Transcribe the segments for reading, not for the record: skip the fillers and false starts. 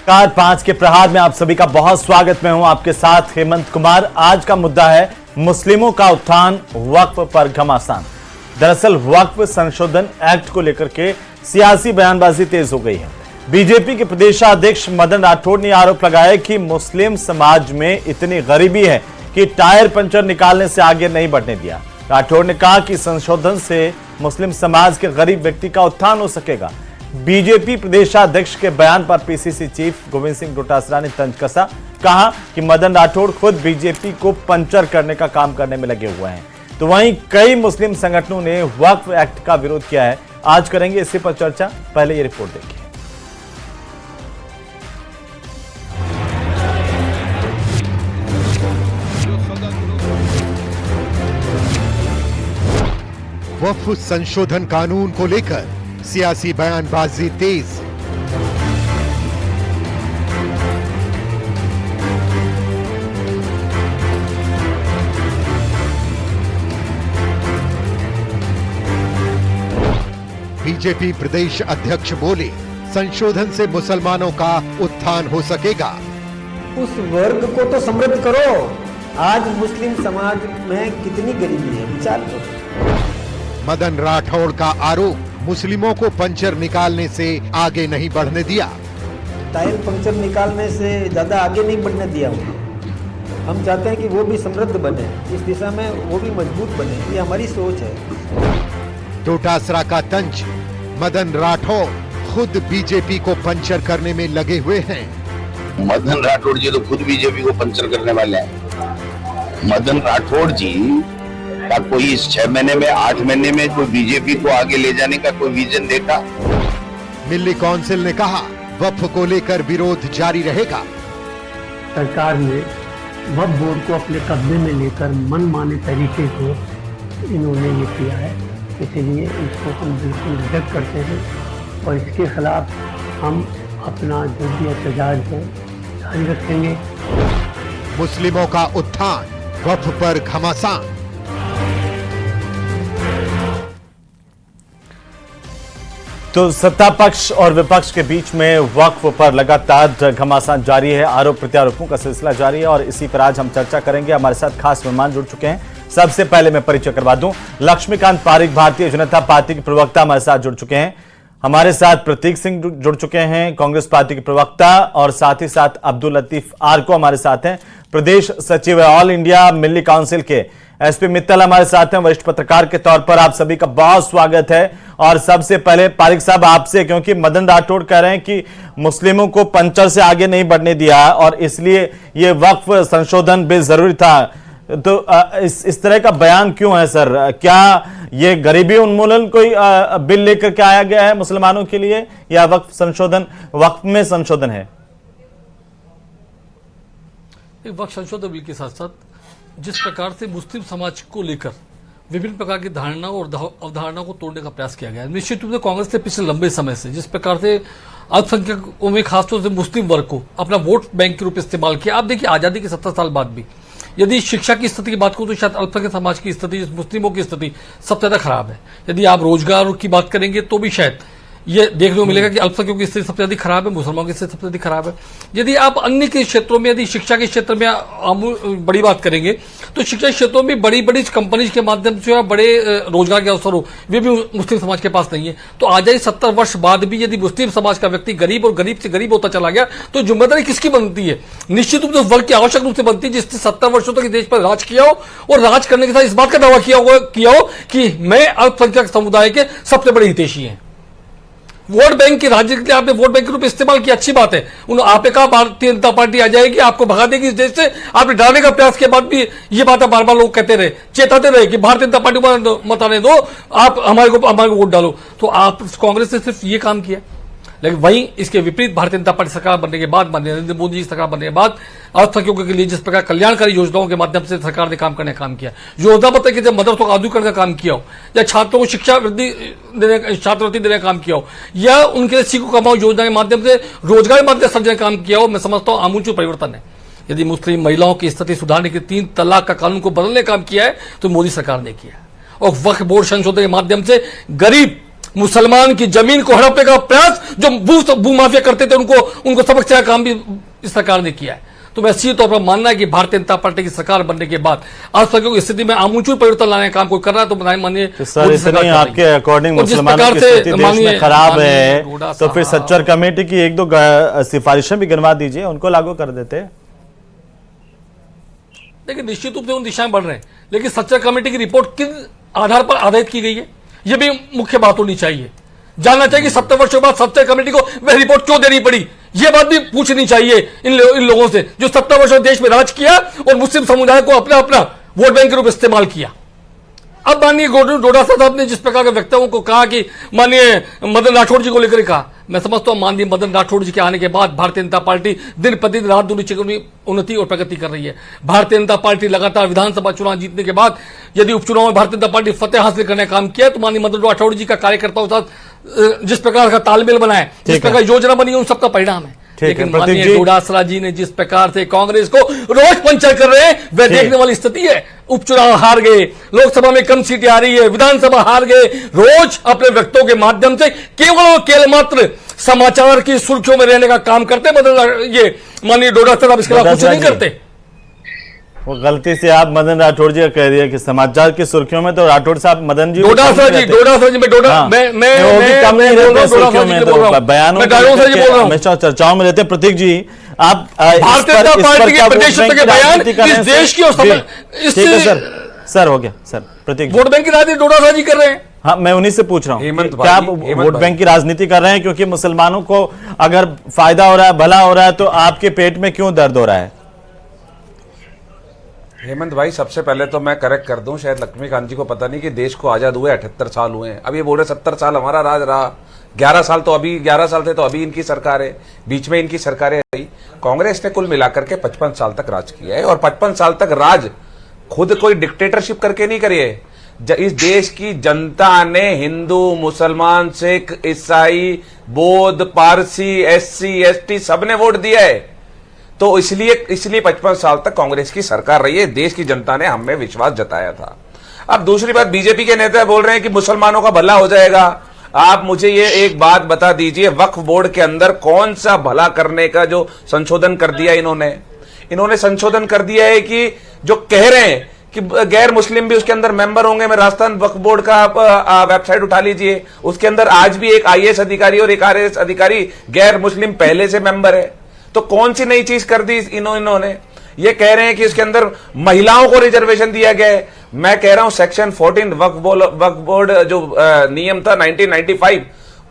नमस्कार, 5 के प्रहार में आप सभी का बहुत स्वागत। मैं हूं आपके साथ हेमंत कुमार। आज का मुद्दा है मुस्लिमों का उत्थान, वक्फ पर घमासान। दरअसल वक्फ संशोधन एक्ट को लेकर के सियासी बयानबाजी तेज हो गई है। बीजेपी के प्रदेशाध्यक्ष मदन राठौड़ ने आरोप लगाया कि मुस्लिम समाज में इतनी गरीबी है कि टायर पंचर निकालने से आगे नहीं बढ़ने दिया। राठौड़ ने कहा कि संशोधन से मुस्लिम समाज के गरीब व्यक्ति का उत्थान हो सकेगा। बीजेपी प्रदेशाध्यक्ष के बयान पर पीसीसी चीफ गोविंद सिंह डोटासरा ने तंज कसा। कहा कि मदन राठौड़ खुद बीजेपी को पंचर करने का काम करने में लगे हुए हैं। तो वहीं कई मुस्लिम संगठनों ने वक्फ एक्ट का विरोध किया है। आज करेंगे इसी पर चर्चा। पहले ये रिपोर्ट देखिए। वक्फ संशोधन कानून को लेकर सियासी बयानबाजी तेज। बीजेपी प्रदेश अध्यक्ष बोले, संशोधन से मुसलमानों का उत्थान हो सकेगा। उस वर्ग को तो समृद्ध करो। आज मुस्लिम समाज में कितनी गरीबी है, विचार करो। मदन राठौड़ का आरोप, मुस्लिमों को पंचर निकालने से आगे नहीं बढ़ने दिया। टायर पंचर निकालने से ज्यादा आगे नहीं बढ़ने दिया उनको। हम चाहते हैं कि वो भी समृद्ध बने, इस दिशा में वो भी मजबूत बने, ये हमारी सोच है। डोटासरा का तंज, मदन राठौड़ खुद बीजेपी को पंचर करने में लगे हुए हैं। मदन राठौड़ जी तो खुद बीजेपी को पंचर करने वाले हैं। मदन राठौड़ जी का कोई इस 6 महीने में 8 महीने में कोई बीजेपी को आगे ले जाने का कोई विजन देखा? मिल्ली काउंसिल ने कहा, वक्फ को लेकर विरोध जारी रहेगा। सरकार ने वक्फ बोर्ड को अपने कब्जे में लेकर मनमाने तरीके से इन्होंने ये किया है, इसलिए इसको हम बिल्कुल रिजेक्ट करते हैं और इसके खिलाफ हम अपना जो भी एहतजाज है जारी रखेंगे। मुस्लिमों का उत्थान, वक्फ पर घमासान। तो सत्ता पक्ष और विपक्ष के बीच में वक्फ पर लगातार घमासान जारी है। आरोप प्रत्यारोपों का सिलसिला जारी है और इसी पर आज हम चर्चा करेंगे। हमारे साथ खास मेहमान जुड़ चुके हैं। सबसे पहले मैं परिचय करवा दूं, लक्ष्मीकांत पारिक भारतीय जनता पार्टी के प्रवक्ता हमारे साथ जुड़ चुके हैं। हमारे साथ प्रतीक सिंह जुड़ चुके हैं, कांग्रेस पार्टी के प्रवक्ता, और साथ ही साथ अब्दुल लतीफ आर्को हमारे साथ हैं, प्रदेश सचिव ऑल इंडिया मिल्ली काउंसिल के। एसपी मित्तल हमारे साथ हैं, वरिष्ठ पत्रकार के तौर पर। आप सभी का बहुत स्वागत है। और सबसे पहले पारिक साहब आपसे, क्योंकि मदन राठौड़ कह रहे हैं कि मुस्लिमों को पंचर से आगे नहीं बढ़ने दिया और इसलिए ये वक्फ संशोधन बिल जरूरी था। तो इस तरह का बयान क्यों है सर? क्या ये गरीबी उन्मूलन कोई बिल लेकर के आया गया है मुसलमानों के लिए, या वक्फ संशोधन वक्फ में संशोधन है? वक्फ संशोधन बिल के साथ साथ जिस प्रकार से मुस्लिम समाज को लेकर विभिन्न प्रकार की धारणा और अवधारणा को तोड़ने का प्रयास किया गया है, निश्चित रूप से कांग्रेस ने पिछले लंबे समय से जिस प्रकार से अल्पसंख्यकों में खासतौर से मुस्लिम वर्ग को अपना वोट बैंक के रूप में इस्तेमाल किया। आप देखिए, आजादी के 70 साल बाद भी यदि शिक्षा की स्थिति की बात करूं तो शायद अल्पसंख्यक समाज की स्थिति, मुस्लिमों की स्थिति सबसे ज्यादा खराब है। यदि आप रोजगार की बात करेंगे तो भी शायद ये देखने को मिलेगा कि अल्पसंख्यकों की स्थिति सबसे अधिक खराब है, मुसलमानों की स्थिति सबसे अधिक खराब है। यदि आप अन्य के क्षेत्रों में, यदि शिक्षा के क्षेत्र में बड़ी बात करेंगे तो शिक्षा के क्षेत्रों में बड़ी बड़ी कंपनीज के माध्यम से बड़े रोजगार के अवसर हो, वे भी मुस्लिम समाज के पास नहीं है। तो आजादी 70 वर्ष बाद भी यदि मुस्लिम समाज का व्यक्ति गरीब और गरीब से गरीब होता चला गया तो जिम्मेदारी किसकी बनती है? निश्चित रूप से उस वर्ग की आवश्यक रूप से बनती है जिसने 70 वर्षों तक देश पर राज किया हो और राज करने के साथ इस बात का दावा किया हो कि मैं अल्पसंख्यक समुदाय के सबसे बड़े हितैषी हैं। वोट बैंक की राज्य के लिए आपने वोट बैंक के रूप में इस्तेमाल किया, अच्छी बात है। आपने कहा भारतीय जनता पार्टी आ जाएगी, आपको भगा देगी इस देश से। आपने डराने का प्रयास के बाद भी ये बात बार बार लोग कहते रहे, चेताते रहे कि भारतीय जनता पार्टी को मत आने दो, आप हमारे को वोट डालो। तो आप कांग्रेस ने सिर्फ ये काम किया, लेकिन वहीं इसके विपरीत भारतीय जनता पार्टी सरकार बनने के बाद, नरेंद्र मोदी जी सरकार बनने के बाद अल्पसंख्यकों के लिए जिस प्रकार कल्याणकारी योजनाओं के माध्यम से सरकार ने काम किया, योजना बताइए कि जब मदरसों को आधुनिकरण का काम किया हो, या छात्रों को शिक्षा वृद्धि छात्रवृत्ति देने का काम किया हो, या उनके लिए सीखो कमाओ योजना के माध्यम से रोजगार के माध्यम से सर्जन काम किया हो, मैं समझता हूं आमूल परिवर्तन है। यदि मुस्लिम महिलाओं की स्थिति सुधारने के 3 तलाक का कानून को बदलने का काम किया है तो मोदी सरकार ने किया है। और वक्फ बोर्ड संशोधन के माध्यम से गरीब मुसलमान की जमीन को हड़पने का प्रयास जो भू माफिया करते थे उनको सबक सिखाया काम भी इस सरकार ने किया है। तो मैं सीधे तौर पर मानना है कि भारतीय जनता पार्टी की सरकार बनने के बाद आज तक की स्थिति में आमूल परिवर्तन लाने का काम कोई कर रहा है तो मानिए सर आपके अकॉर्डिंग मुसलमानों की स्थिति देश में खराब है तो फिर सच्चर कमेटी की एक दो सिफारिशें भी गिनवा दीजिए, उनको लागू कर देते। देखिए निश्चित रूप से उन दिशाएं बढ़ रहे हैं, लेकिन सच्चर कमेटी की रिपोर्ट किस आधार पर आधारित की गई है यह भी मुख्य बात होनी चाहिए। जानना चाहिए कि 70 वर्षों के बाद सच्चर कमेटी को वह रिपोर्ट क्यों देनी पड़ी, यह बात भी पूछनी चाहिए इन लोगों से जो 70 वर्षों देश में राज किया और मुस्लिम समुदाय को अपना वोट बैंक के रूप इस्तेमाल किया। अब माननीय डोडासरा साहब ने जिस प्रकार के वक्तव्यों को कहा कि माननीय मदन राठौड़ जी को लेकर कहा, मैं समझता हूं माननीय मदन राठौड़ जी के आने के बाद भारतीय जनता पार्टी दिन प्रतिदिन रात दूनी चिकनी उन्नति और प्रगति कर रही है। भारतीय जनता पार्टी लगातार विधानसभा चुनाव जीतने के बाद यदि उपचुनाव में भारतीय जनता पार्टी फतेह हासिल करने का काम किया तो माननीय मदन राठौड़ जी का कार्यकर्ताओं के साथ जिस प्रकार का तालमेल बना है, जिस प्रकार योजना बनी है, उन सबका परिणाम है। लेकिन माननीय डोडासरा जी ने जिस प्रकार से कांग्रेस को रोज पंचर कर रहे हैं वह देखने वाली स्थिति है। उपचुनाव हार गए, लोकसभा में कम सीटें आ रही है, विधानसभा हार गए, रोज अपने वक्तों के माध्यम से केवल मात्र समाचार की सुर्खियों में रहने का काम करते। ये माननीय डोडासरा इसके अलावा कुछ नहीं करते। वो गलती से आप मदन राठौड़ जी का कह दिया कि समाचार की सुर्खियों में तो राठौड़ साहब मदन जी डोडासरा जी बयानों हमेशा चर्चाओं में रहते हैं। प्रतीक जी आप भारतीय जनता पार्टी के प्रदेश के बयान इस देश की सर हो गया सर प्रतीक वोट बैंक की राजनीति डोडासरा जी कर रहे हैं। हाँ मैं उन्हीं से पूछ रहा हूँ क्या आप वोट बैंक की राजनीति कर रहे हैं क्योंकि मुसलमानों को अगर फायदा हो रहा है भला हो रहा है तो आपके पेट में क्यों दर्द हो रहा है? हेमंत भाई सबसे पहले तो मैं करेक्ट कर दूं, शायद लक्ष्मीकांत जी को पता नहीं कि देश को आजाद हुए 78 साल हुए हैं। अब ये बोल रहे 70 साल हमारा राज रहा, 11 साल तो अभी 11 साल थे तो अभी इनकी सरकार है, बीच में इनकी सरकारें रही। कांग्रेस ने कुल मिलाकर के 55 साल तक राज किया है और 55 साल तक राज खुद कोई डिक्टेटरशिप करके नहीं करी है। इस देश की जनता ने हिंदू, मुसलमान, सिख, ईसाई, बौद्ध, पारसी, SC, ST सबने वोट दिया है। तो इसलिए 55 साल तक कांग्रेस की सरकार रही है, देश की जनता ने हम में विश्वास जताया था। अब दूसरी बात, बीजेपी के नेता बोल रहे हैं कि मुसलमानों का भला हो जाएगा। आप मुझे ये एक बात बता दीजिए, वक्फ बोर्ड के अंदर कौन सा भला करने का जो संशोधन कर दिया इन्होंने संशोधन कर दिया है कि जो कह रहे हैं कि गैर मुस्लिम भी उसके अंदर मेंबर होंगे। मैं राजस्थान वक्फ बोर्ड का वेबसाइट उठा लीजिए, उसके अंदर आज भी एक IAS अधिकारी और एक RAS अधिकारी गैर मुस्लिम पहले से मेंबर है। तो कौन सी नई चीज कर दी इन्होंने? ये कह रहे हैं कि इसके अंदर महिलाओं को रिजर्वेशन दिया गया है। मैं कह रहा हूं सेक्शन 14 वक्फ बोर्ड जो नियम था 1995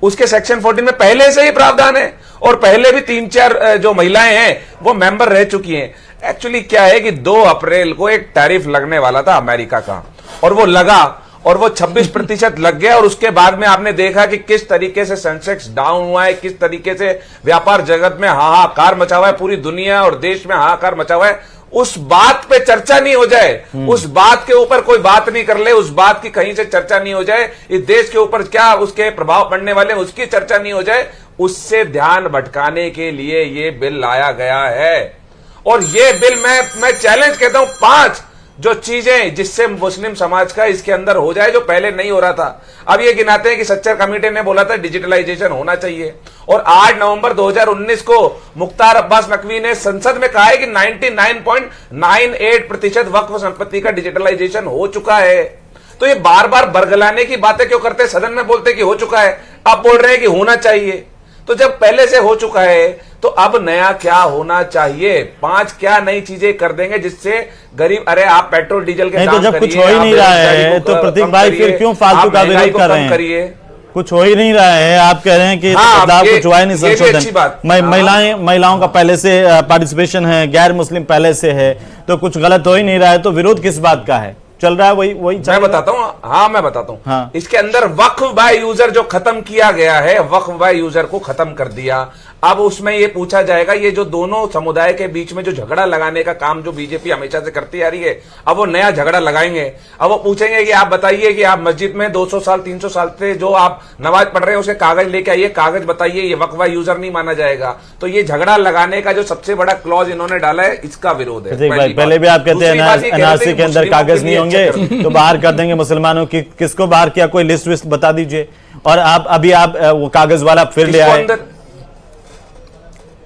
उसके सेक्शन 14 में पहले से ही प्रावधान है और पहले भी 3-4 जो महिलाएं हैं वो मेंबर रह चुकी हैं। एक्चुअली क्या है कि 2 अप्रैल को एक टैरिफ लगने वाला था अमेरिका का और वो लगा और वो 26% लग गया और उसके बाद में आपने देखा कि किस तरीके से सेंसेक्स डाउन हुआ है, किस तरीके से व्यापार जगत में हाहाकार मचा हुआ है, पूरी दुनिया और देश में हाहाकार मचा हुआ है। उस बात पे चर्चा नहीं हो जाए, उस बात के ऊपर कोई बात नहीं कर ले, उस बात की कहीं से चर्चा नहीं हो जाए, इस देश के ऊपर क्या उसके प्रभाव पड़ने वाले उसकी चर्चा नहीं हो जाए, उससे ध्यान भटकाने के लिए ये बिल लाया गया है। और ये बिल मैं चैलेंज कहता हूं 5 जो चीजें जिससे मुस्लिम समाज का इसके अंदर हो जाए जो पहले नहीं हो रहा था। अब ये गिनाते हैं कि सच्चर कमेटी ने बोला था डिजिटलाइजेशन होना चाहिए और 8 नवंबर 2019 को मुख्तार अब्बास नकवी ने संसद में कहा है कि 99.98% वक्फ संपत्ति का डिजिटलाइजेशन हो चुका है। तो ये बार बार बरगलाने की बातें क्यों करते हैं? सदन में बोलते कि हो चुका है, अब बोल रहे हैं कि होना चाहिए। तो जब पहले से हो चुका है तो अब नया क्या होना चाहिए? 5 क्या नई चीजें कर देंगे जिससे गरीब, अरे आप पेट्रोल डीजल के दाम तो जब कुछ हो ही नहीं रहा है तो प्रतीक भाई फिर क्यों फालतू का विरोध कर रहे हैं? कुछ हो ही नहीं रहा है, आप कह रहे हैं कि बदलाव कुछ हुआ ही नहीं, संशोधन महिलाओं का पहले से पार्टिसिपेशन है, गैर मुस्लिम पहले से है, तो कुछ गलत हो ही नहीं रहा है, तो विरोध किस बात का है? चल रहा है वही मैं बताता हूं। मैं बताता हूं। इसके अंदर वक्फ बाय यूजर जो खत्म किया गया है, वक्फ बाय यूजर को खत्म कर दिया। अब उसमें ये पूछा जाएगा, ये जो दोनों समुदाय के बीच में जो झगड़ा लगाने का काम जो बीजेपी हमेशा से करती आ रही है, अब वो नया झगड़ा लगाएंगे। अब वो पूछेंगे कि आप बताइए कि आप मस्जिद में 200 साल 300 साल से जो आप नमाज पढ़ रहे हैं उसके कागज लेके आइए, कागज बताइए, ये वक्फ बाय यूजर नहीं माना जाएगा। तो ये झगड़ा लगाने का जो सबसे बड़ा क्लॉज इन्होंने डाला है, इसका विरोध है। पहले भी आप कहते हैं NRC के अंदर कागज नहीं होंगे तो बाहर कर देंगे मुसलमानों की, किसको बाहर किया? कोई लिस्ट विस्ट बता दीजिए। और आप अभी आप वो कागज वाला फिर ले किसको आए। अंदर?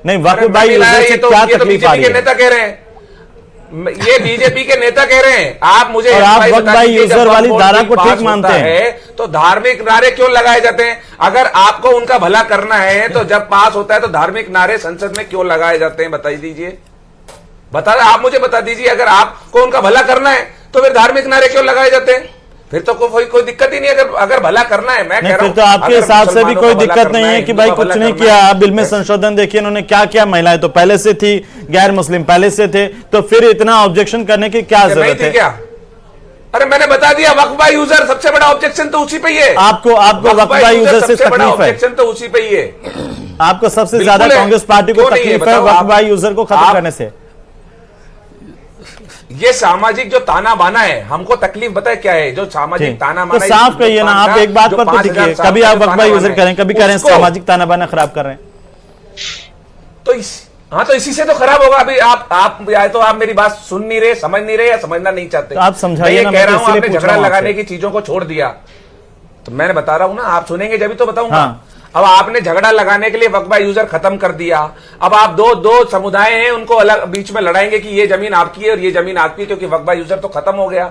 नहीं, वक्फ अरे बाय मैं यूजर मिलाया, से ये तो क्या ये तो तकलीफ आ बीजेपी रही के है? नेता कह रहे हैं, ये बीजेपी के नेता कह रहे हैं। आप मुझे और आप भाई वक्फ बता बाय दीजिए, यूजर जब वाली वक्फ धारा बोर्ड को बिल ठीक पास मानते होता हैं। है, तो धार्मिक नारे क्यों लगाए जाते हैं? अगर आपको उनका भला करना है तो जब पास होता है तो धार्मिक नारे संसद में क्यों लगाए जाते हैं? बताइए दीजिए, आप मुझे बता दीजिए। अगर आपको उनका भला करना है तो फिर धार्मिक नारे क्यों लगाए जाते हैं? फिर तो कोई दिक्कत ही नहीं। अगर भला करना है, मैं कह नहीं, रहा फिर हूं, तो आपके अगर हिसाब से भी मुसलमानों कोई का भला दिक्कत करना नहीं है कि भाई हिंदुओं का कुछ भला नहीं करना किया। है। बिल में संशोधन देखिए इन्होंने क्या किया, महिलाएं तो पहले से थी, गैर मुस्लिम पहले से थे, तो फिर इतना ऑब्जेक्शन करने की क्या नहीं जरूरत थी है? क्या? अरे मैंने बता दिया, वक्फ बाय यूजर सबसे बड़ा ऑब्जेक्शन तो उसी पे ही है। आपको वक्फ बाय यूजर से सबसे बड़ा तकलीफ है? ऑब्जेक्शन तो उसी पे ही है। आपको सबसे बिल्कुल ज्यादा है। कांग्रेस पार्टी को क्यों नहीं है? तकलीफ है बताओ वक्फ आप। बाय यूजर को खत्म आप- करने से? ये सामाजिक जो ताना बाना है, हमको तकलीफ बताए क्या है? जो सामाजिक ठीक। ताना तो बाना है, साफ कहिए ना, आप एक बात पर तो टिकिए। कभी आप वक्फ बाय यूजर करें, कभी कह रहे हैं सामाजिक ताना बाना खराब कर रहे हैं। तो तो इसी से तो खराब होगा। अभी आप या तो आप मेरी बात सुन नहीं रहे, समझ नहीं रहे, या समझना नहीं चाहते। तो आप समझाइए मैं ना, कह मैं रहा तो हूं इसलिए आपने पूछ झगड़ा रहा हूं लगाने आपसे। की चीजों को छोड़ दिया, तो मैंने बता रहा हूं ना, आप सुनेंगे जब तो बताऊंगा। हाँ। अब आपने झगड़ा लगाने के लिए वक्फ बाय यूजर खत्म कर दिया। अब आप दो समुदाय हैं, उनको अलग बीच में लड़ाएंगे कि ये जमीन आपकी है और ये जमीन आपकी, क्योंकि वक्फ बाय यूजर तो खत्म हो गया।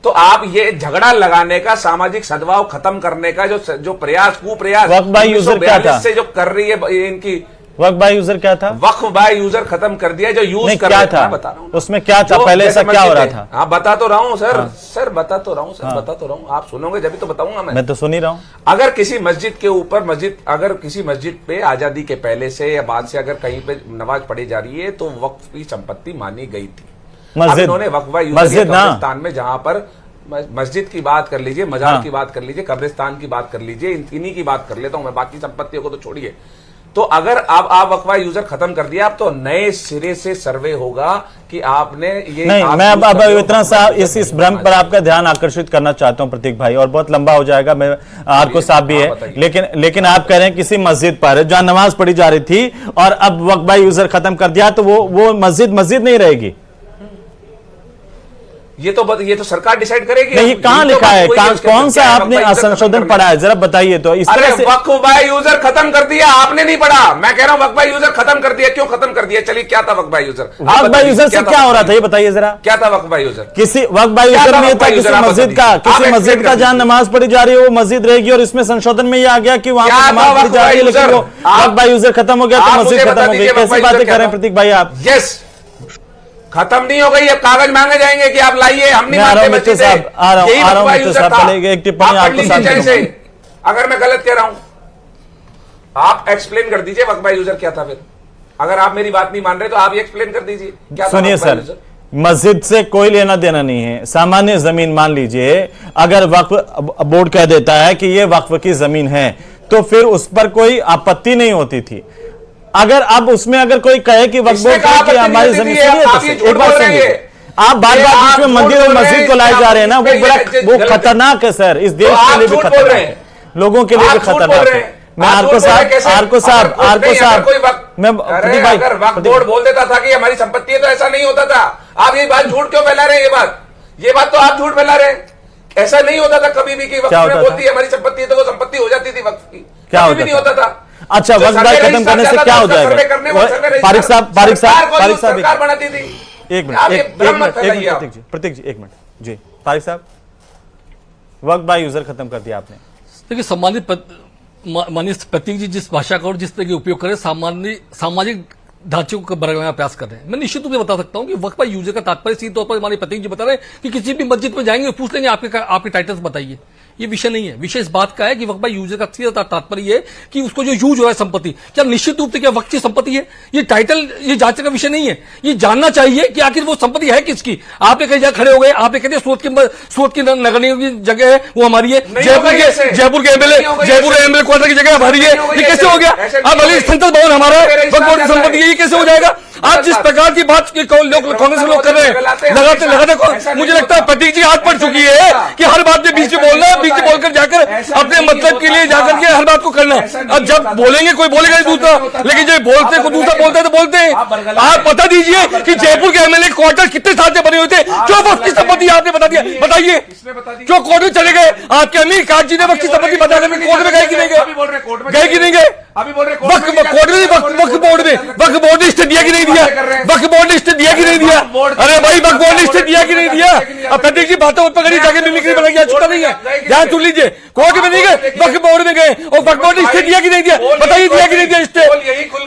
तो आप ये झगड़ा लगाने का, सामाजिक सद्भाव खत्म करने का जो प्रयास, कुप्रयास वक्फ बाय यूजर क्या था? से जो कर रही है इनकी, वक्फ बाय यूजर क्या था? वक्फ बाय यूजर खत्म कर दिया। जो यूज नहीं, कर क्या रहे थे, था? मैं बता रहा हूं। उसमें क्या था? जो पहले ऐसा जैसे क्या हो रहा मस्जिद था? है। हाँ, बता तो रहा हूं सर। सर बता तो रहा हूं सर, बता तो रहा हूं। आप सुनोगे जब तो बताऊंगा मैं। तो सुन ही रहा हूं। अगर किसी मस्जिद के ऊपर अगर किसी मस्जिद पे आजादी के पहले से या बाद से अगर कहीं पे नमाज पढ़ी जा रही है, तो वक्फ की संपत्ति मानी गई थी। मस्जिद, इन्होंने वक्फ बाय यूजर मस्जिद ना, कब्रिस्तान में, जहां पर मस्जिद की बात कर लीजिए, मजार हाँ। की बात कर लीजिए, कब्रिस्तान की बात कर लीजिए, इन्हीं की बात कर लेता हूं मैं, बाकी संपत्तियों को तो छोड़िए। तो अगर आप वक्फ बाय यूजर खत्म कर दिया, आप तो नए सिरे से सर्वे होगा कि आपने ये नहीं, आप मैं यूज कर अब रहे हो, इतना सा वक्फ बाय इस यूजर भ्रम होना पर आपका ध्यान आकर्षित करना चाहता हूं प्रतीक भाई, और बहुत लंबा हो जाएगा। मैं आरको साहब भी हाँ, है, बताइए। लेकिन आप कह रहे हैं किसी मस्जिद पर जहां नमाज पढ़ी जा रही थी और अब वक्फ बाय यूजर खत्म कर दिया, तो वो मस्जिद नहीं रहेगी। ये तो सरकार डिसाइड करेगी। नहीं, कहां लिखा है? कौन सा आपने संशोधन पढ़ा है? जरा बताइए। तो इस तरह से वक्फ बाय यूजर खत्म कर दिया, आपने नहीं पढ़ा। मैं कह रहा हूं वक्फ बाय यूजर खत्म कर दिया। क्यों खत्म कर दिया? चलिए, क्या था Waqf by user? Waqf by user से क्या हो रहा था, ये बताइए जरा। क्या था वक्फ बाय यूजर? किसी वक्फ बाय यूजर में था किसी मस्जिद का, जहां नमाज पढ़ी जा रही है वो मस्जिद रहेगी, और इसमें संशोधन में ये आ गया कि वहां पर नमाज पढ़ी जा रही है, लेकिन वो वक्फ बाय यूजर खत्म हो गया तो मस्जिद खत्म हो गई। कैसी बातें कर रहे हैं प्रतीक भाई आप? यस, खत्म नहीं हो गई। अब कागज मांगे जाएंगे कि आप लाइए, हम नहीं मैं आ रहा हूं मानते मित्र साहब, आ रहा हूं मित्र साहब, था। पहले एक टिप्पणी आप आपको कर साथ लीजिए दूंगा। जैसे, अगर मैं गलत कह रहा हूं, आप एक्सप्लेन कर दीजिए वक्फ बाय यूजर क्या था। फिर अगर आप मेरी बात नहीं मान रहे तो आप ये एक्सप्लेन कर दीजिए क्या था सुनिए वक्फ बाय सर, यूजर। मस्जिद से कोई लेना देना नहीं है। सामान्य जमीन मान लीजिए, अगर वक्फ बोर्ड कह देता है कि यह वक्फ की जमीन है, तो फिर उस पर कोई आपत्ति नहीं होती थी। अगर अब उसमें अगर कोई कहे कि वक्फ बोर्ड की हमारी जमीन, एक बार सुनिए, आप बार बार बीच में मंदिर और मस्जिद को लाए जा रहे हैं ना, वो खतरनाक है सर, इस देश के लिए भी खतरनाक है, लोगों के लिए भी खतरनाक है। मैं आरको साहब, मैं प्रदीप भाई, अगर वक्फ बोर्ड बोल देता था कि हमारी संपत्ति है तो ऐसा नहीं होता था। आप ये बात झूठ क्यों फैला रहे हैं? ये बात तो आप झूठ फैला रहे हैं। ऐसा नहीं होता था कभी भी कि वक्फ में बोलती है हमारी संपत्ति है तो वो संपत्ति हो जाती थी वक्फ की। क्या कभी भी नहीं होता था। अच्छा, वक्फ बाय खत्म करने से क्या हो जाएगा? फारिक साहब सरकार बनाती थी। एक मिनट, प्रतीक जी एक मिनट जी। फारिक साहब, वक्फ बाय यूजर खत्म कर दिया आपने। देखिए, माननीय प्रतीक जी जिस भाषा का और जिस तरह के उपयोग करें, सामाजिक ढांचे को बनाने का प्रयास कर रहे हैं। मैं निश्चित रूप से बता सकता हूं कि वक्फ बाय यूजर का तात्पर्य सीधे तौर पर माननीय प्रतीक जी बता रहे हैं कि किसी भी मस्जिद में जाएंगे पूछ लेंगे आपके टाइटल्स बताइए। ये विषय नहीं है। विषय इस बात का है कि वक्फ बाय यूजर का सीधा तात्पर्य है कि उसको जो यूज हो रहा है संपत्ति, क्या निश्चित रूप से क्या वक्फ की संपत्ति है? ये टाइटल ये जांचने का विषय नहीं है। ये जानना चाहिए कि आखिर वो संपत्ति है किसकी। आपने कहीं जगह खड़े हो गए, आपने कहते सूरत की नगरीय की जगह है वो हमारी है, जयपुर के एमएलए क्वार्टर की जगह हमारी है, ये कैसे हो गया? अब अली सेंट्रल भवन हमारा है, वक्फ बोर्ड की संपत्ति है, ये कैसे हो जाएगा? आज जिस प्रकार की बात लोग कांग्रेस के लोग कर रहे हैं, लगाते मुझे लगता है प्रतीक जी हाथ पड़ चुकी है कि हर बात में बीच में बोलना है, बीच में बोलकर जाकर अपने मतलब के लिए जाकर के हर बात को करना है। अब जब बोलेंगे कोई बोलेगा दूसरा, लेकिन जब बोलते कोई दूसरा बोलता है तो बोलते हैं। आप बता दीजिए कि जयपुर के एमएलए क्वार्टर कितने साल से बने हुए थे, क्यों वक्त की संपत्ति आपने बता दिया, बताइए क्यों कोर्ट में चले गए? आपके अमीर काट जी ने वक्त की संपत्ति बता दी, कोर्ट में गए कि नहीं गए कि नहीं गए? अभी बोल रहे वक्त कोर्ट में वक्त बोर्ड में वक्त बोर्ड ने स्टे दिया कि नहीं दिया? वक्त बोर्ड ने स्टे दिया कि नहीं दिया? अरे भाई वक्त बोर्ड ने स्टे दिया कि नहीं दिया? अब प्रतीक जी बातों पर पकड़ी जाके मिमिक्री बनाई, छूटा नहीं है, ध्यान सुन लीजिए। कोर्ट में नहीं गए, वक्त बोर्ड में गए, और वक्त बोर्ड ने स्टे दिया कि नहीं दिया? बताइए दिया कि नहीं दिया स्टे?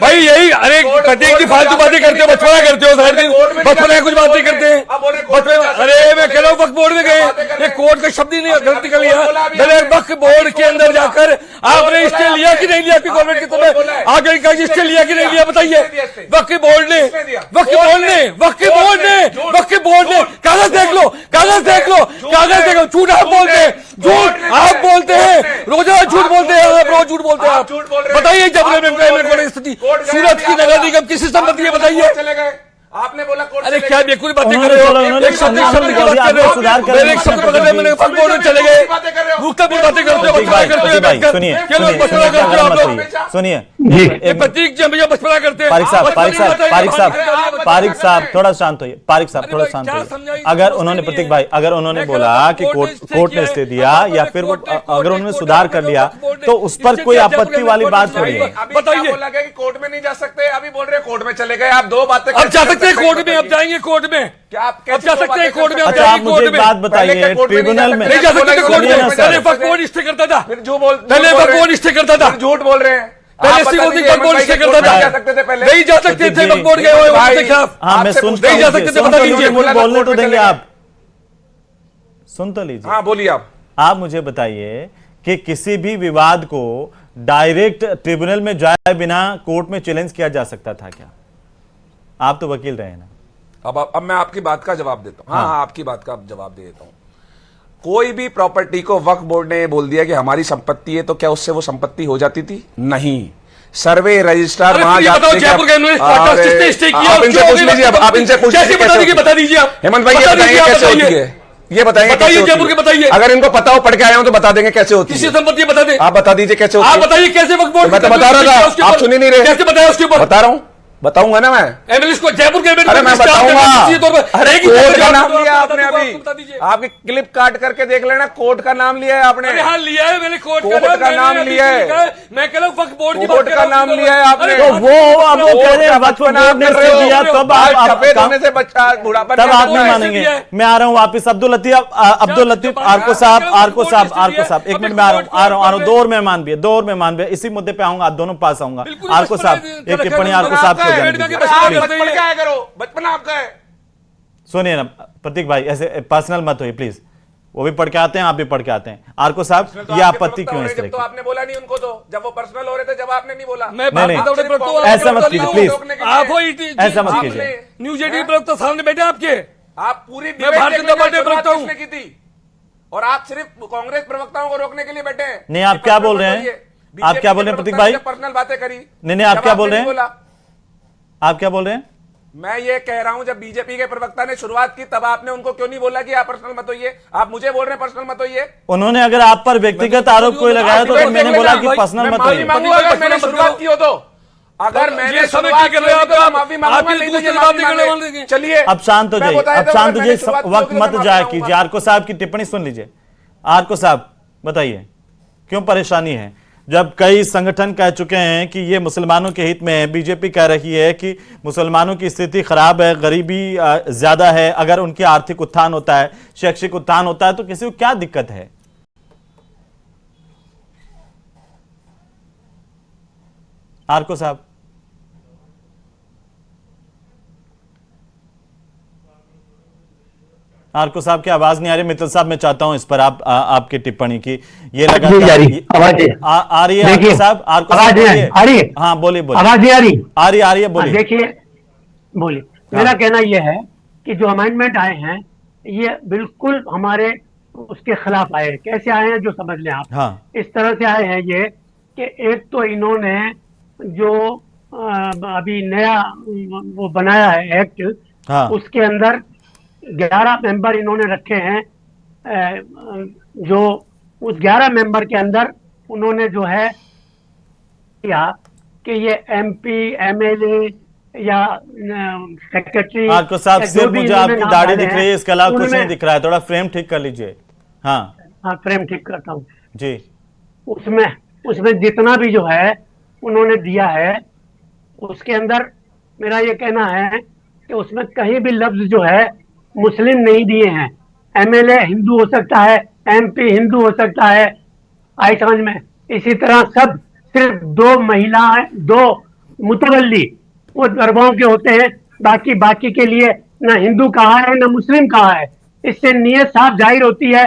भाई यही, अरे प्रतीक जी फालतू बातें करते हो, बचपना करते हो, हर दिन बचपना कुछ बातें करते हैं। अरे मैं कह रहा हूँ वक्त बोर्ड में गए, ये कोर्ट का शब्द ही नहीं गलती कर लिया। वक्त बोर्ड के अंदर जाकर आपने स्टे लिया कि नहीं लिया? गवर्नमेंट की तरफ आगे का स्टे लिया कि नहीं लिया? बताइए। वक्त बोर्ड ने कागज देख लो, झूठ आप बोलते हैं, झूठ आप बोलते हैं, रोजाना झूठ बोलते हैं आप, रोज झूठ बोलते हैं आप। बताइए जब स्थिति सूरत की नगर निगम किसी संपत्ति है, बताइए। आपने बोला कोर्ट अरे क्या बेकुल बातें कर उन्होंने रहे बोला, हो? उन्होंने एक शब्द की बात कर रहे हो, मेरे एक शब्द पकड़ रहे, मैंने वक्त बोर्ड में चले गए, गुफ्ता भी बातें करते हो, भाई सुनिए, क्या लोग बचपना करते हो आप लोग? सुनिए ये प्रतीक जी भैया बचपना करते हैं। पारिक साहब थोड़ा शांत होइए, पारिक साहब थोड़ा शांत होइए। अगर उन्होंने प्रतीक भाई, अगर उन्होंने बोला कि कोर्ट ने स्टे दिया या फिर वो अगर उन्होंने सुधार कर लिया तो उस पर कोई आपत्ति वाली बात थोड़ी है। बताइए, बोला गया कि कोर्ट में नहीं जा सकते, अभी बोल रहे कोर्ट में चले गए। आप दो बातें अब जा सकते हैं कोर्ट में, अब जाएंगे कोर्ट में, क्या आप अब जा सकते हैं कोर्ट में, अब अच्छा आप जाएंगे मुझे कोर्ट एक में। बात बताइए, ट्रिब्यूनल में नहीं जा सकते कोर्ट सुनिए ना में, सर। पहले वक्त बोर्ड स्टे करता था, फिर जो बोल पहले वक्त बोर्ड स्टे करता था, झूठ बोल रहे हैं। पहले वक्त बोर्ड स्टे करता था, जा सकते थे पहले, नहीं जा सकते थे वक्त बोर्ड गए हुए वक्त के खिलाफ। हाँ मैं सुनता नहीं जा सकते थे, बता दीजिए। बोलने तो देंगे आप, सुन तो लीजिए। हाँ बोलिए आप मुझे बताइए कि किसी भी विवाद को डायरेक्ट ट्रिब्यूनल में जाए बिना कोर्ट में चैलेंज किया जा सकता था क्या? आप तो वकील रहे ना। अब मैं आपकी बात का जवाब देता हूं। हाँ, आपकी बात का जवाब दे देता हूं। कोई भी प्रॉपर्टी को वक्फ बोर्ड ने बोल दिया कि हमारी संपत्ति है, तो क्या उससे वो संपत्ति हो जाती थी? नहीं। सर्वे रजिस्ट्रार वहां जाते आप इनसे पूछ लीजिए, आप इनसे पूछ लीजिए, बता दीजिए आप। हेमंत भाई ये बताएंगे कैसे होती है, ये बताएंगे बताइए, जयपुर के बताइए। अगर इनको पता हो, पढ़ के आए हो तो बता देंगे कैसे होती है। किसी संपत्ति बता दे, आप बता दीजिए कैसे होती है। आप बताइए कैसे वक्फ बोर्ड, मैं तो बता रहा था, आप सुन ही नहीं रहे। कैसे बताया उसके ऊपर? बता रहा हूं, बताऊंगा ना मैं। एमएलए को जयपुर के अरे मैं बताऊंगा। अरे कोर्ट का नाम लिया आपने बता अभी, दीजिए। आपकी क्लिप काट करके देख लेना, कोर्ट का नाम लिया है आपने। अरे हाँ लिया है मैंने, कोर्ट का नाम लिया है। मैं कह रहा हूँ वक्फ बोर्ड की कोर्ट का नाम लिया है आपने। तो वो अब वो कह रहे हैं वक्फ बोर्ड ने स्टे दिया, तब आप सफेद होने से बच्चा बुढ़ापा तब आप नहीं मानेंगे। मैं आ रहा हूँ वापिस। अब्दुल लतीफ आरको साहब एक मिनट में आ रहा हूँ। दो और मेहमान भी है, इसी मुद्दे पे आऊंगा, दोनों पास आऊंगा। आरको साहब एक टिप्पणी आरको साहब को जाने दीजिए। बचपन आपका है। सुनिए ना प्रतीक भाई, ऐसे पर्सनल मत होइए प्लीज। वो भी पढ़ के आते हैं, आप भी पढ़ के आते हैं। आरको साहब ये आपत्ति क्यों है इस तरह तो की? आपने बोला नहीं उनको, तो जब वो पर्सनल हो रहे थे जब आपने नहीं बोला। नहीं, ऐसा मत कीजिए प्लीज, ऐसा मत कीजिए। न्यूज 18 प्रवक्ता सामने बैठे आपके, आप पूरी भारतीय जनता पार्टी प्रवक्ता हूं की थी, और आप सिर्फ कांग्रेस प्रवक्ताओं को रोकने के लिए बैठे हैं। नहीं, आप क्या बोल रहे हैं? आप क्या बोल रहे हैं प्रतीक भाई? पर्सनल बातें करी। नहीं, आप क्या बोल रहे हैं? आप क्या बोल रहे हैं? मैं ये कह रहा हूं, जब बीजेपी के प्रवक्ता ने शुरुआत की तब आपने उनको क्यों नहीं बोला कि आप पर्सनल मत होइए? आप मुझे बोल रहे हैं पर्सनल मत होइए। उन्होंने अगर आप पर व्यक्तिगत आरोप कोई लगाया तो मैंने बोला कि पर्सनल मत होइए। अगर मैंने शुरुआत की हो तो, अगर मैंने शुरुआत की हो तो माफी मांगूंगा, नहीं तो ये माफी मांगे। चलिए अब शांत हो जाइए, अब शांत हो जाइए, वक्त मत जाया कीजिए। आरको साहब की टिप्पणी सुन लीजिए। आरको साहब बताइए क्यों परेशानी है, जब कई संगठन कह चुके हैं कि ये मुसलमानों के हित में है, बीजेपी कह रही है कि मुसलमानों की स्थिति खराब है, गरीबी ज्यादा है, अगर उनकी आर्थिक उत्थान होता है, शैक्षिक उत्थान होता है तो किसी को क्या दिक्कत है? आरको साहब आरको साहब की आवाज नहीं आ रही। मित्तल साहब मैं चाहता हूं इस पर आपकी टिप्पणी की। ये लगा आवाज आ रही है आरको साहब? आरको साहब आ रही है? हाँ बोलिए आवाज नहीं आ रही? आ रही है बोलिए। देखिए बोलिए, मेरा कहना यह है कि जो अमेंडमेंट आए हैं ये बिल्कुल हमारे उसके खिलाफ आए हैं। कैसे आए हैं जो समझ लें आप। हाँ। इस तरह से आए हैं ये कि एक तो इन्होंने जो अभी नया वो बनाया है एक्ट, हाँ। उसके अंदर 11 मेंबर इन्होंने रखे हैं। जो उस 11 मेंबर के अंदर उन्होंने जो है किया कि ये MP MLA या सेक्रेटरी, आपको साहब सिर्फ मुझे आपकी दाढ़ी दिख रही है, इसके अलावा कुछ नहीं दिख रहा है। थोड़ा फ्रेम ठीक कर लीजिए। हाँ हाँ, फ्रेम ठीक करता हूँ जी। उसमें जितना भी जो है उन्होंने दिया है, उसके अंदर मेरा ये कहना है कि उसमें कहीं भी लफ्ज जो है मुस्लिम नहीं दिए हैं। MLA हिंदू हो सकता है, MP हिंदू हो सकता है, आई समझ में। इसी तरह सब सिर्फ 2 महिलाएं, 2 मुतवल्ली वो दरबारों के होते हैं, बाकी के लिए ना हिंदू कहा है ना मुस्लिम कहा है। इससे नियत साफ जाहिर होती है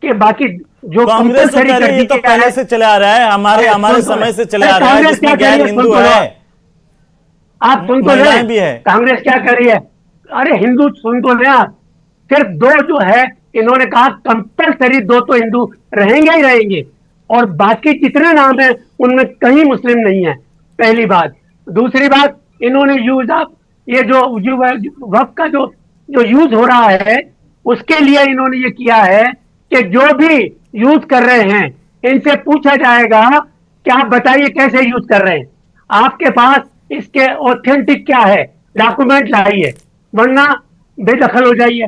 कि बाकी जो कांग्रेस तो कह रही है, ये तो पहले से चले आ रहा है, हमारे समय से चले आ रहा है, जिसमें गैर हिंदू है, आप सुन तो महिलाएं भी है। कांग्रेस क्या कर रही है? अरे हिंदू सुन तो ले आप, सिर्फ 2 जो है इन्होंने कहा कंपलसरी 2 तो हिंदू रहेंगे ही रहेंगे, और बाकी जितने नाम है उनमें कहीं मुस्लिम नहीं है। पहली बात। दूसरी बात, इन्होंने यूज ऑफ ये जो वक्फ का जो यूज हो रहा है, उसके लिए इन्होंने ये किया है कि जो भी यूज कर रहे हैं इनसे पूछा जाएगा कि आप बताइए कैसे यूज कर रहे हैं, आपके पास इसके ऑथेंटिक क्या है, डॉक्यूमेंट लाइए, वरना बेदखल हो जाइए।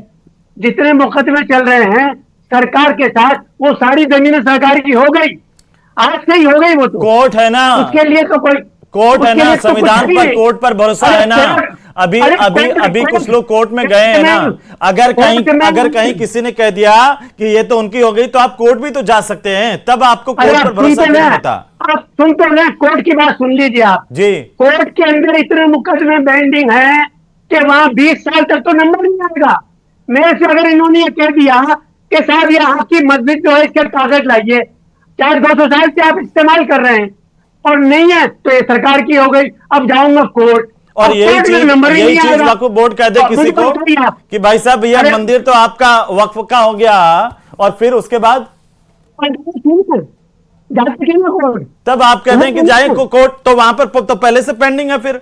जितने मुकदमे चल रहे हैं सरकार के साथ, वो सारी जमीनें सरकार की हो गई, आज से ही हो गई। वो तो कोर्ट है ना, उसके लिए तो कोई कोर्ट है ना, संविधान पर कोर्ट पर भरोसा है ना। अभी कुछ लोग कोर्ट में गए हैं ना। अगर कहीं किसी ने कह दिया कि ये तो उनकी हो गई, तो आप कोर्ट भी तो जा सकते हैं, तब आपको कोर्ट पर भरोसा नहीं होता। आप सुन तो लें, कोर्ट की बात सुन लीजिए आप जी। कोर्ट के अंदर इतने मुकदमे पेंडिंग है कि वहां 20 साल तक तो नंबर नहीं आएगा। मेरे से अगर इन्होंने ये कह दिया कि साहब ये आपकी मस्जिद जो है इसके कागज लाइए, 400-200 साल से आप इस्तेमाल कर रहे हैं और नहीं है, तो ये सरकार की हो गई। अब जाऊंगा कोर्ट, और यही चीज वक्फ बोर्ड कह दे किसी को कि भाई साहब भैया मंदिर तो आपका वक्फ का हो गया, और फिर उसके बाद तब आप कहते हैं कि जाए कोर्ट, तो वहां पर तो पहले से पेंडिंग है। फिर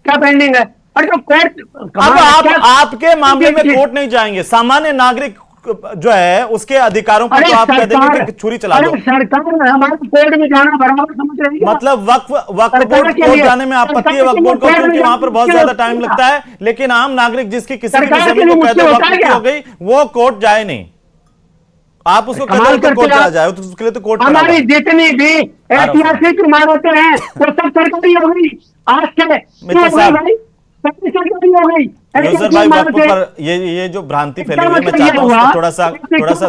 क्या पेंडिंग है? और जो कोर्ट, अब आपके मामले में कोर्ट नहीं जाएंगे, सामान्य नागरिक जो है उसके अधिकारों पर तो आप कह देंगे कि छुरी चला दो। सरकार हमारे कोर्ट में जाना बराबर समझ रही है। मतलब वक्फ बोर्ड कोर्ट जाने में आपत्ति है वक्फ बोर्ड को, क्योंकि वहां पर बहुत ज्यादा टाइम लगता है। लेकिन आम नागरिक जिसकी किसी की जमीन को कह दो वक्फ की हो गई, वो कोर्ट जाए नहीं। आप उसको कहते कोर्ट चला जाए, तो उसके लिए तो कोर्ट हमारी जितनी भी ऐतिहासिक इमारतें हैं वो सब सरकारी हो गई। आज के यूसुफ भाई वक्फ पर ये जो भ्रांति फैली हुई है, मैं चाहता हूँ थोड़ा सा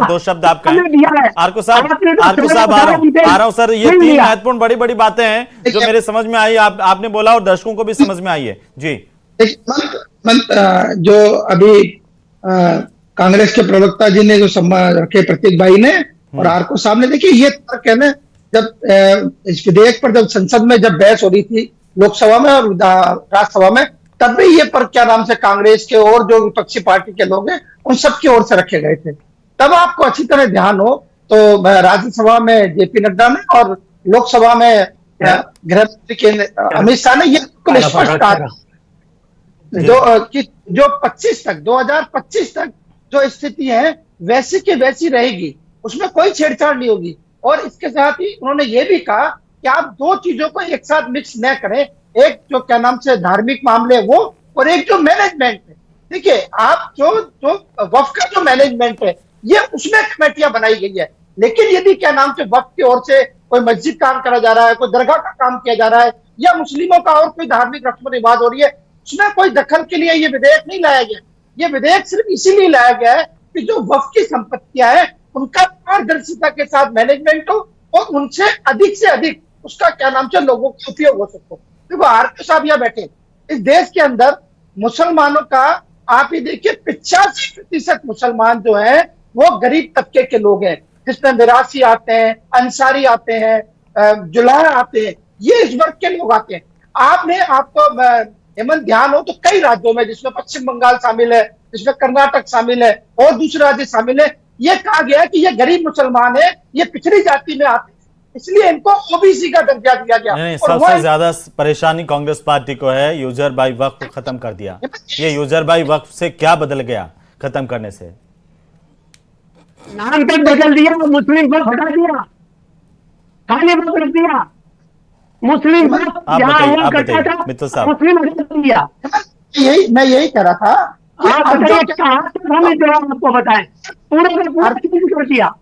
2 शब्द आप कहें। आरको साहब आ रहा हूँ सर। ये 3 महत्वपूर्ण बड़ी बातें हैं जो मेरे समझ में आई, आपने बोला और दर्शकों को भी समझ में आई है जी। जो अभी कांग्रेस के प्रवक्ता जी ने जो रखे, प्रतीक भाई ने और आरको साहब ने, देखिए ये तर्क है ना, जब इस विधेयक पर जब संसद में जब बहस हो रही थी, लोकसभा में और राज्यसभा में, तब भी ये पर क्या नाम से कांग्रेस के और जो विपक्षी पार्टी के लोग हैं उन सब की ओर से रखे गए थे। तब आपको अच्छी तरह ध्यान हो तो राज्यसभा में JP नड्डा ने और लोकसभा में गृह मंत्री अमित शाह ने ये स्पष्ट कहा जो 2025 तक जो स्थिति है वैसी की वैसी रहेगी, उसमें कोई छेड़छाड़ नहीं होगी। और इसके साथ ही उन्होंने ये भी कहा कि आप 2 चीजों को एक साथ मिक्स न करें, एक जो क्या नाम से धार्मिक मामले वो, और एक जो मैनेजमेंट है। देखिए आप जो वक्फ का जो मैनेजमेंट है ये उसमें कमेटियां बनाई गई है, लेकिन यदि क्या नाम से वक्फ की ओर से कोई मस्जिद काम करा जा रहा है, कोई दरगाह का काम किया जा रहा है, या मुस्लिमों का और कोई धार्मिक रस्म रिवाज हो रही है, उसमें कोई दखल के लिए ये विधेयक नहीं लाया गया। ये विधेयक सिर्फ इसीलिए लाया गया है कि जो वक्फ की संपत्तियां हैं उनका पारदर्शिता के साथ मैनेजमेंट हो और उनसे अधिक उसका क्या नाम से लोगों का उपयोग हो सके। देखो आरके साहब यहाँ बैठे, इस देश के अंदर मुसलमानों का आप ही देखिए 85% मुसलमान जो है वो गरीब तबके के लोग हैं, जिसमें मिरासी आते हैं, अंसारी आते हैं, जुलाहा आते हैं, ये इस वर्ग के लोग आते हैं। आपको हेमंत ध्यान हो तो कई राज्यों में, जिसमें पश्चिम बंगाल शामिल है, जिसमें कर्नाटक शामिल है और दूसरे राज्य शामिल है, ये कहा गया है कि ये गरीब मुसलमान है, ये पिछड़ी जाति में आते हैं, इसलिए इनको ओबीसी का दर्जा दिया गया। नहीं, और वो सबसे ज्यादा परेशानी कांग्रेस पार्टी को है, यूजर बाई वक्फ को खत्म कर दिया। ये यूजर बाई वक्फ से क्या बदल गया खत्म करने से? नाम तक बदल दिया, मुस्लिम को हटा दिया, खाली वक्त रख दिया। मुस्लिम आप बताइए मित्तल साहब। मुस्लिम हटा दिया। मैं यही कह रहा था कि आप अब बताइए कहाँ तक हमें जवाब आपको बताएं, पूरे का पूरा चीज कर दिया।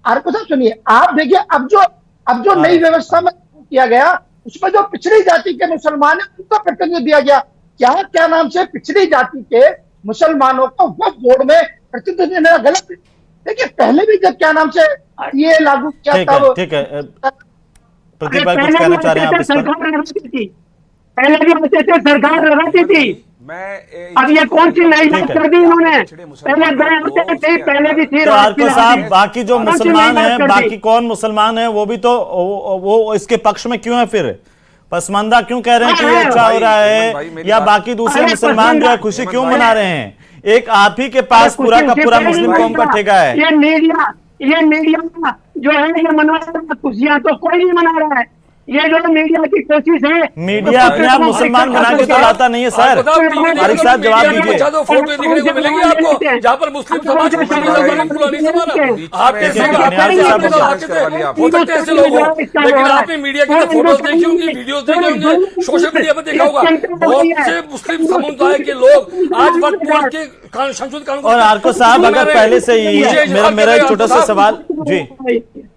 आरको साहब सुनिए, आप देखिए अब जो नई व्यवस्था में किया गया उसमें जो पिछड़ी जाति के मुसलमान है उनको प्रतिनिधित्व दिया गया। क्या नाम से पिछड़ी जाति के मुसलमानों को वक्फ बोर्ड में प्रतिनिधित्व देना गलत है? देखिए पहले भी जब क्या नाम से ये लागू किया था, ठीक है प्रतीक भाई कुछ कहना चाह रहे हैं आप इस पर? पहले भी बच्चे थे, सरकार लगाती थी। अब ये कौन सी नई बात कर दी इन्होंने? पहले गए होते थे, पहले भी थी। तो आरको साहब, बाकी जो मुसलमान हैं, बाकी कौन मुसलमान हैं, वो भी तो वो इसके पक्ष में क्यों है? फिर पसमानदा क्यों कह रहे हैं कि ये अच्छा हो रहा है, या बाकी दूसरे मुसलमान जो है खुशी क्यों मना रहे हैं? एक आप ही के पास पूरा का पूरा मुस्लिम कौम का ठेका है। ये मीडिया जो है ये मना रहा है खुशियां, तो कोई नहीं मना रहा है। ये जो मीडिया की कोशिश है, मीडिया अपने आप मुसलमान बना के तो लाता नहीं है सर। फारिक साहब जवाब दीजिए। फोटो दिखने को मिलेंगी आपको जहाँ पर मुस्लिम समाज को ऐसे लोग हो, लेकिन आपने मीडिया की फोटोज देखी होंगी, वीडियोज देखे होंगे, सोशल मीडिया पर देखा होगा, बहुत से मुस्लिम समुदाय के लोग आज वक्त बोर्ड के संशोधित कानून। और आरको साहब अगर पहले से ही मेरा एक छोटा सा सवाल जी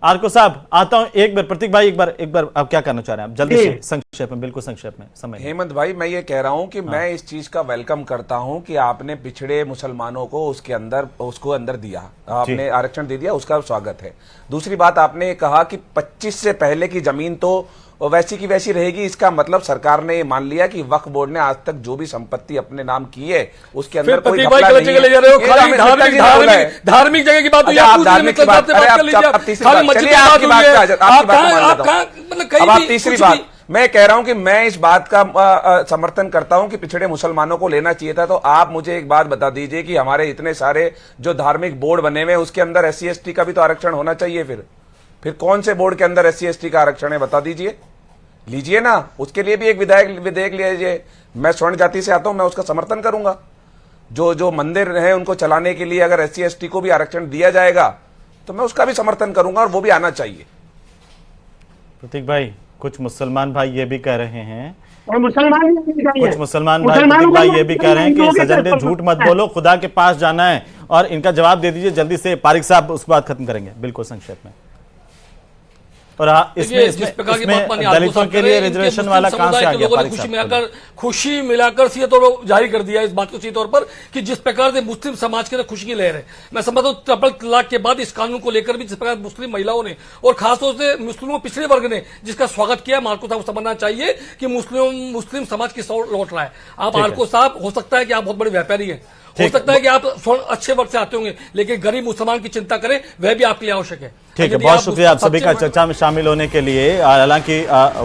आरको साहब आता हूं एक बार, प्रतीक भाई एक बार आप क्या करना चाह रहे हैं? आप जल्दी से संक्षेप में, बिल्कुल संक्षेप में समय। हेमंत भाई मैं ये कह रहा हूं कि मैं इस चीज का वेलकम करता हूं कि आपने पिछड़े मुसलमानों को उसको अंदर दिया, आपने आरक्षण दे दिया, उसका स्वागत है। दूसरी बात आपने कहा कि 25 से पहले की जमीन तो वैसी की वैसी रहेगी, इसका मतलब सरकार ने मान लिया कि वक्फ बोर्ड ने आज तक जो भी संपत्ति अपने नाम की है उसके अंदर कोई घपला नहीं है। ले जा रहे हो, धार्मिक जगह की बात हुई, आप धार्मिक की बात, अब आप तीसरी बात मैं कह रहा हूं कि मैं इस बात का समर्थन करता हूं कि पिछड़े मुसलमानों को लेना चाहिए था। तो आप मुझे एक बात बता दीजिए कि हमारे इतने सारे जो धार्मिक बोर्ड बने हुए हैं उसके अंदर SC ST का भी तो आरक्षण होना चाहिए। फिर कौन से बोर्ड के अंदर SC ST का आरक्षण है बता दीजिए, लीजिए ना, उसके लिए भी एक विधेयक लीजिए। मैं स्वर्ण जाति से आता हूं, मैं उसका समर्थन करूंगा। जो मंदिर है उनको चलाने के लिए अगर SC ST को भी आरक्षण दिया जाएगा तो मैं उसका भी समर्थन करूंगा और वो भी आना चाहिए। प्रतीक भाई कुछ मुसलमान भाई ये भी कह रहे हैं, और मुसलमान कुछ मुसलमान भाई प्रतीक भाई ये भी कह रहे हैं कि सजन ने झूठ मत बोलो, खुदा के पास जाना है। और इनका जवाब दे दीजिए जल्दी से, पारिक साहब उसके बाद खत्म करेंगे बिल्कुल संक्षेप में। और इसमें दलितों के लिए रिजर्वेशन वाला कहां से आ गया? खुशी मिलाकर सीधे तौर पर जारी कर दिया इस बात को सीधे तौर पर कि जिस प्रकार से मुस्लिम समाज के अंदर खुशी की लहर है। मैं समझता हूं ट्रिपल तलाक के बाद इस कानून को लेकर भी जिस प्रकार मुस्लिम महिलाओं ने और खासतौर से मुस्लिमों पिछड़े वर्ग ने जिसका स्वागत किया, आरको साहब को समझना चाहिए कि मुस्लिम समाज की सौर लौट रहा है। आप आरको साहब हो सकता है कि आप बहुत बड़े व्यापारी हैं, हो सकता है कि आप अच्छे वर्ग से आते होंगे, लेकिन गरीब मुसलमान की चिंता करें, वह भी आपके लिए आवश्यक है। ठीक है, बहुत शुक्रिया आप सभी का चर्चा में शामिल होने के लिए। हालांकि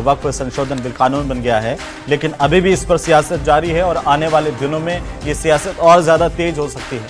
वक्फ संशोधन बिल कानून बन गया है, लेकिन अभी भी इस पर सियासत जारी है और आने वाले दिनों में ये सियासत और ज्यादा तेज हो सकती है।